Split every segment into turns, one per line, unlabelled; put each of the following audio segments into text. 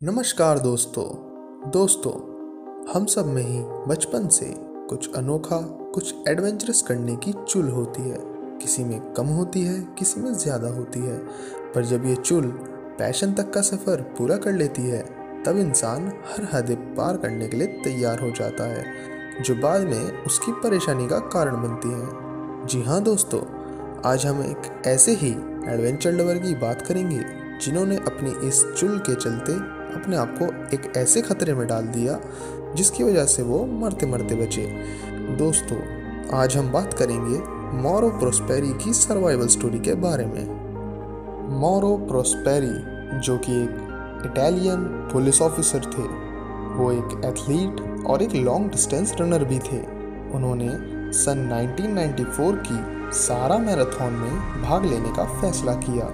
नमस्कार दोस्तों हम सब में ही बचपन से कुछ अनोखा कुछ एडवेंचरस करने की चुल होती है। किसी में कम होती है, किसी में ज़्यादा होती है, पर जब ये चुल पैशन तक का सफ़र पूरा कर लेती है तब इंसान हर हद पार करने के लिए तैयार हो जाता है, जो बाद में उसकी परेशानी का कारण बनती है। जी हाँ दोस्तों, आज हम एक ऐसे ही एडवेंचर लवर की बात करेंगे जिन्होंने अपनी इस चुल के चलते अपने आप को एक ऐसे खतरे में डाल दिया जिसकी वजह से वो मरते मरते बचे। दोस्तों, आज हम बात करेंगे मौरो प्रोस्पेरी की सर्वाइवल स्टोरी के बारे में। मौरो प्रोस्पेरी, जो कि एक इटालियन पुलिस ऑफिसर थे, वो एक एथलीट और एक लॉन्ग डिस्टेंस रनर भी थे। उन्होंने सन 1994 की सारा मैराथन में भाग लेने का फैसला किया।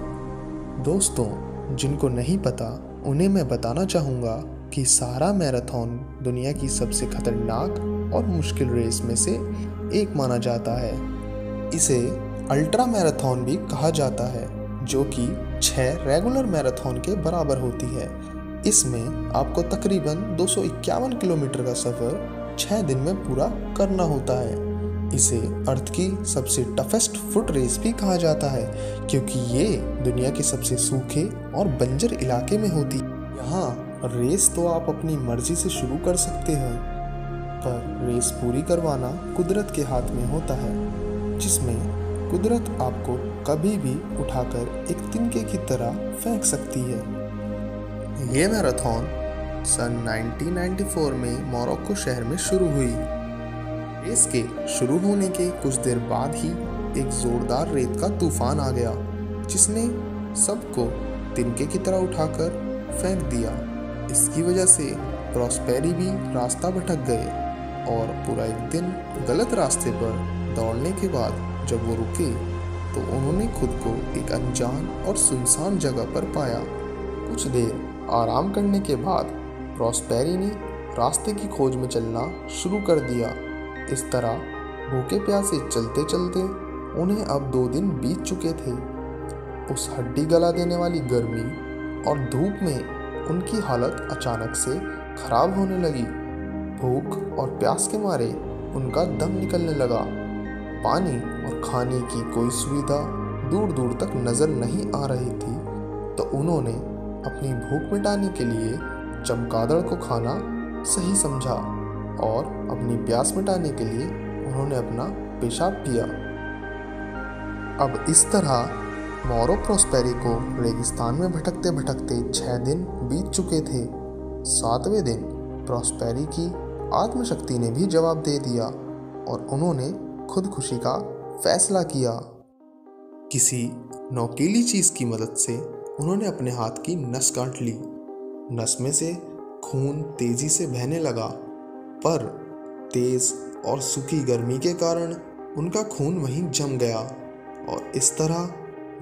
दोस्तों, जिनको नहीं पता उन्हें मैं बताना चाहूँगा कि सारा मैराथन दुनिया की सबसे खतरनाक और मुश्किल रेस में से एक माना जाता है। इसे अल्ट्रा मैराथन भी कहा जाता है, जो कि 6 रेगुलर मैराथन के बराबर होती है। इसमें आपको तकरीबन 251 किलोमीटर का सफ़र 6 दिन में पूरा करना होता है। इसे अर्थ की सबसे टफेस्ट फुट रेस भी कहा जाता है, क्योंकि ये दुनिया के सबसे सूखे और बंजर इलाके में होती है। यहाँ रेस तो आप अपनी मर्जी से शुरू कर सकते हैं, पर रेस पूरी करवाना कुदरत के हाथ में होता है, जिसमें कुदरत आपको कभी भी उठाकर एक तिनके की तरह फेंक सकती है। ये मैराथन सन 1994 में मोरक्को शहर में शुरू हुई। रेस के शुरू होने के कुछ देर बाद ही एक जोरदार रेत का तूफान आ गया, जिसने सबको तिनके की तरह उठाकर फेंक दिया। इसकी वजह से प्रॉस्पेरी भी रास्ता भटक गए और पूरा एक दिन गलत रास्ते पर दौड़ने के बाद जब वो रुके तो उन्होंने खुद को एक अनजान और सुनसान जगह पर पाया। कुछ देर आराम करने के बाद प्रॉस्पेरी ने रास्ते की खोज में चलना शुरू कर दिया। इस तरह भूखे प्यासे चलते चलते उन्हें अब 2 दिन बीत चुके थे। उस हड्डी गला देने वाली गर्मी और धूप में उनकी हालत अचानक से खराब होने लगी। भूख और प्यास के मारे उनका दम निकलने लगा। पानी और खाने की कोई सुविधा दूर दूर तक नज़र नहीं आ रही थी, तो उन्होंने अपनी भूख मिटाने के लिए चमगादड़ को खाना सही समझा और अपनी प्यास मिटाने के लिए उन्होंने अपना पेशाब पिया। अब इस तरह मौरो प्रोस्पेरी को रेगिस्तान में भटकते भटकते 6 दिन बीत चुके थे। 7वें दिन प्रोस्पेरी की आत्मशक्ति ने भी जवाब दे दिया और उन्होंने खुदकुशी का फैसला किया। किसी नोकीली चीज़ की मदद से उन्होंने अपने हाथ की नस काट ली। नस में से खून तेज़ी से बहने लगा, पर तेज और सूखी गर्मी के कारण उनका खून वहीं जम गया और इस तरह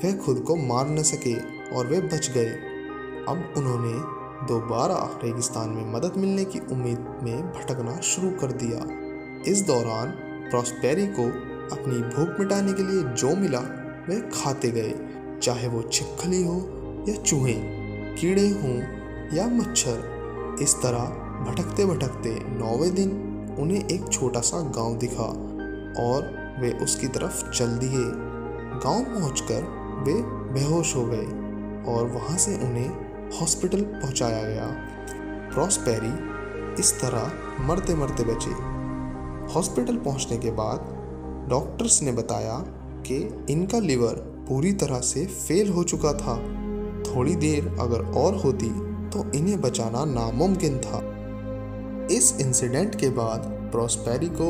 वे खुद को मार न सके और वे बच गए। अब उन्होंने दोबारा रेगिस्तान में मदद मिलने की उम्मीद में भटकना शुरू कर दिया। इस दौरान प्रॉस्पेरी को अपनी भूख मिटाने के लिए जो मिला वे खाते गए, चाहे वो छिपकली हो या चूहे, कीड़े हों या मच्छर। इस तरह भटकते भटकते 9वें दिन उन्हें एक छोटा सा गांव दिखा और वे उसकी तरफ चल दिए। गांव पहुंचकर वे बेहोश हो गए और वहां से उन्हें हॉस्पिटल पहुंचाया गया। प्रॉस्पेरी इस तरह मरते मरते बचे। हॉस्पिटल पहुंचने के बाद डॉक्टर्स ने बताया कि इनका लिवर पूरी तरह से फेल हो चुका था। थोड़ी देर अगर और होती तो इन्हें बचाना नामुमकिन था। इस इंसिडेंट के बाद प्रॉस्पेरी को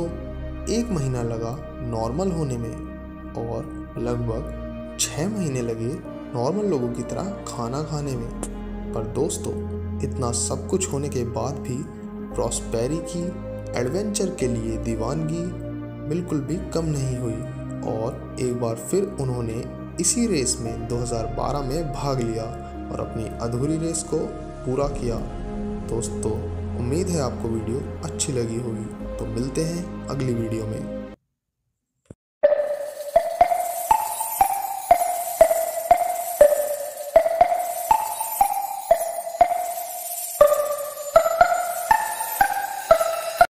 1 महीना लगा नॉर्मल होने में और लगभग 6 महीने लगे नॉर्मल लोगों की तरह खाना खाने में। पर दोस्तों, इतना सब कुछ होने के बाद भी प्रॉस्पेरी की एडवेंचर के लिए दीवानगी बिल्कुल भी कम नहीं हुई और एक बार फिर उन्होंने इसी रेस में 2012 में भाग लिया और अपनी अधूरी रेस को पूरा किया। दोस्तों, उम्मीद है आपको वीडियो अच्छी लगी होगी, तो मिलते हैं अगली वीडियो में।